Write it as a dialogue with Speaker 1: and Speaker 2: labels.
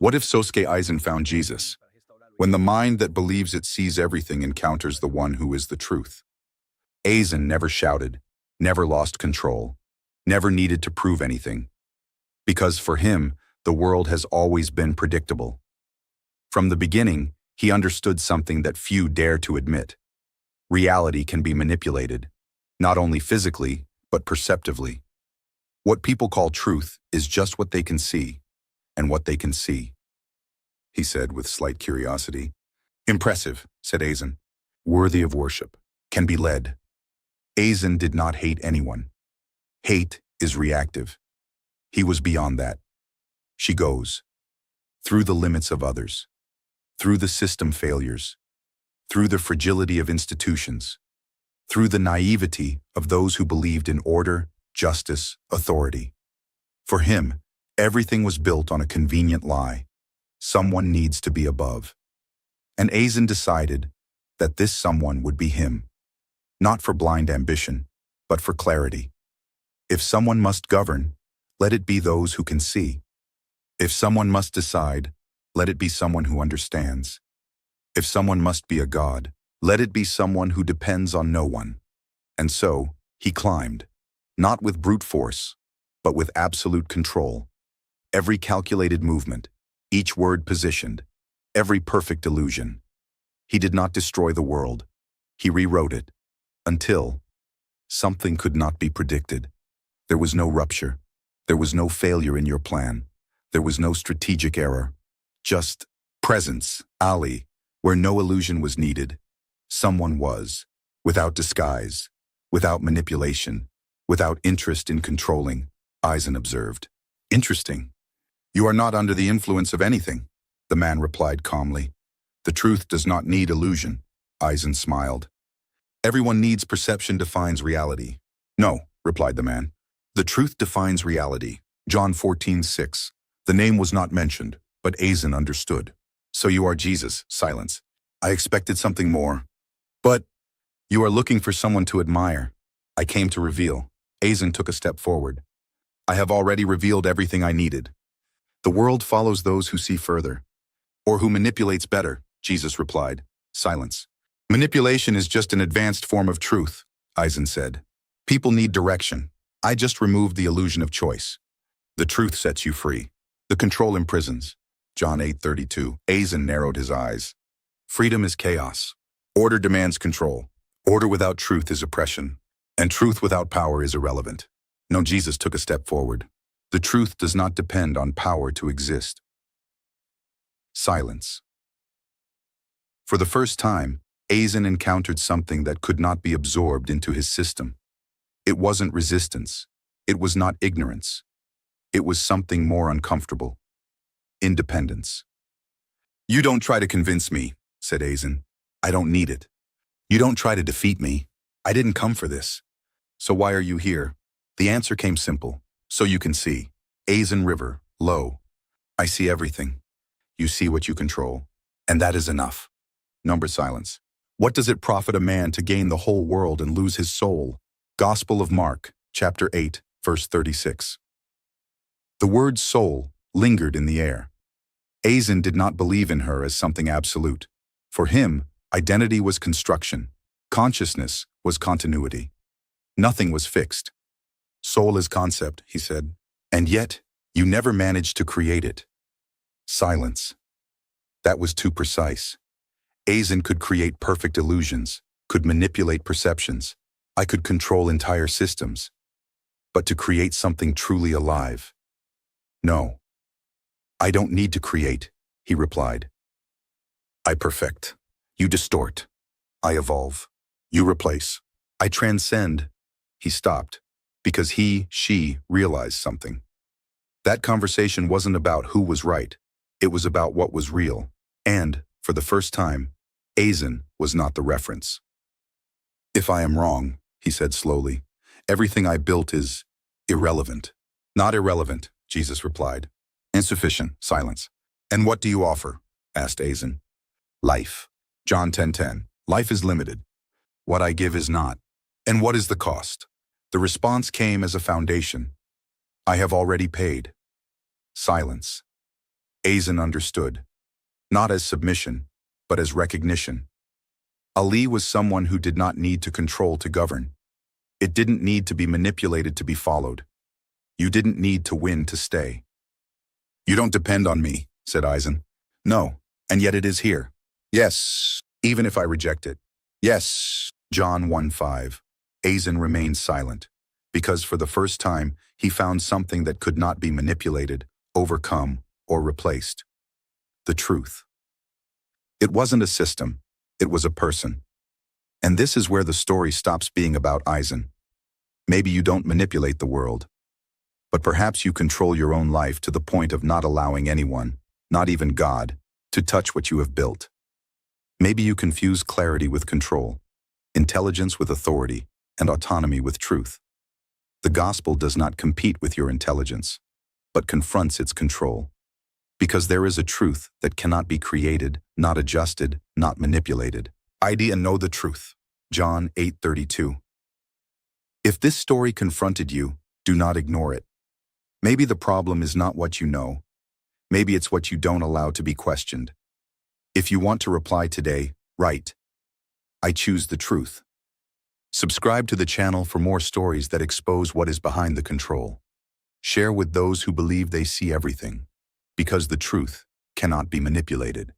Speaker 1: What if Sosuke Aizen found Jesus? When the mind that believes it sees everything encounters the one who is the truth. Aizen never shouted, never lost control, never needed to prove anything. Because for him, the world has always been predictable. From the beginning, he understood something that few dare to admit. Reality can be manipulated, not only physically, but perceptively. What people call truth is just what they can see, and what they can see, he said with slight curiosity. Impressive, said Aizen. Worthy of worship, can be led. Aizen did not hate anyone. Hate is reactive. He was beyond that. She goes through the limits of others, through the system failures, through the fragility of institutions, through the naivety of those who believed in order, justice, authority. For him, everything was built on a convenient lie. Someone needs to be above. And Aizen decided that this someone would be him, not for blind ambition, but for clarity. If someone must govern, let it be those who can see. If someone must decide, let it be someone who understands. If someone must be a god, let it be someone who depends on no one. And so, he climbed, not with brute force, but with absolute control. Every calculated movement, each word positioned, every perfect illusion. He did not destroy the world. He rewrote it. Until something could not be predicted. There was no rupture. There was no failure in your plan. There was no strategic error. Just presence, Ali, where no illusion was needed. Someone was, without disguise, without manipulation, without interest in controlling, Aizen observed. Interesting. You are not under the influence of anything, the man replied calmly. The truth does not need illusion, Aizen smiled. Everyone needs perception defines reality. No, replied the man. The truth defines reality. John 14:6. The name was not mentioned, but Aizen understood. So you are Jesus, silence. I expected something more. But you are looking for someone to admire. I came to reveal. Aizen took a step forward. I have already revealed everything I needed. The world follows those who see further. Or who manipulates better, Jesus replied. Silence. Manipulation is just an advanced form of truth, Aizen said. People need direction. I just removed the illusion of choice. The truth sets you free. The control imprisons. John 8:32. Aizen narrowed his eyes. Freedom is chaos. Order demands control. Order without truth is oppression. And truth without power is irrelevant. No, Jesus took a step forward. The truth does not depend on power to exist. Silence. For the first time, Aizen encountered something that could not be absorbed into his system. It wasn't resistance. It was not ignorance. It was something more uncomfortable. Independence. You don't try to convince me, said Aizen. I don't need it. You don't try to defeat me. I didn't come for this. So why are you here? The answer came simple. So you can see. Aizen River, low. I see everything. You see what you control. And that is enough. Number silence. What does it profit a man to gain the whole world and lose his soul? Gospel of Mark, chapter 8, verse 36. The word soul lingered in the air. Aizen did not believe in her as something absolute. For him, identity was construction. Consciousness was continuity. Nothing was fixed. Soul is concept, he said. And yet, you never managed to create it. Silence. That was too precise. Aizen could create perfect illusions, could manipulate perceptions. I could control entire systems. But to create something truly alive? No. I don't need to create, he replied. I perfect. You distort. I evolve. You replace. I transcend. He stopped, because she realized something. That conversation wasn't about who was right. It was about what was real. And, for the first time, Aizen was not the reference. If I am wrong, he said slowly, everything I built is irrelevant. Not irrelevant, Jesus replied. Insufficient, silence. And what do you offer? Asked Aizen. Life. John 10:10. Life is limited. What I give is not. And what is the cost? The response came as a foundation. I have already paid. Silence. Aizen understood, not as submission, but as recognition. Ali was someone who did not need to control to govern. It didn't need to be manipulated to be followed. You didn't need to win to stay. You don't depend on me, said Aizen. No, and yet it is here. Yes, even if I reject it. Yes. John 1:5. Aizen remained silent, because for the first time he found something that could not be manipulated, overcome, or replaced. The truth. It wasn't a system, it was a person. And this is where the story stops being about Aizen. Maybe you don't manipulate the world, but perhaps you control your own life to the point of not allowing anyone, not even God, to touch what you have built. Maybe you confuse clarity with control, intelligence with authority, and autonomy with truth. The gospel does not compete with your intelligence, but confronts its control. Because there is a truth that cannot be created, not adjusted, not manipulated. ID and know the truth. John 8:32. If this story confronted you, do not ignore it. Maybe the problem is not what you know. Maybe it's what you don't allow to be questioned. If you want to reply today, write, I choose the truth. Subscribe to the channel for more stories that expose what is behind the control. Share with those who believe they see everything, because the truth cannot be manipulated.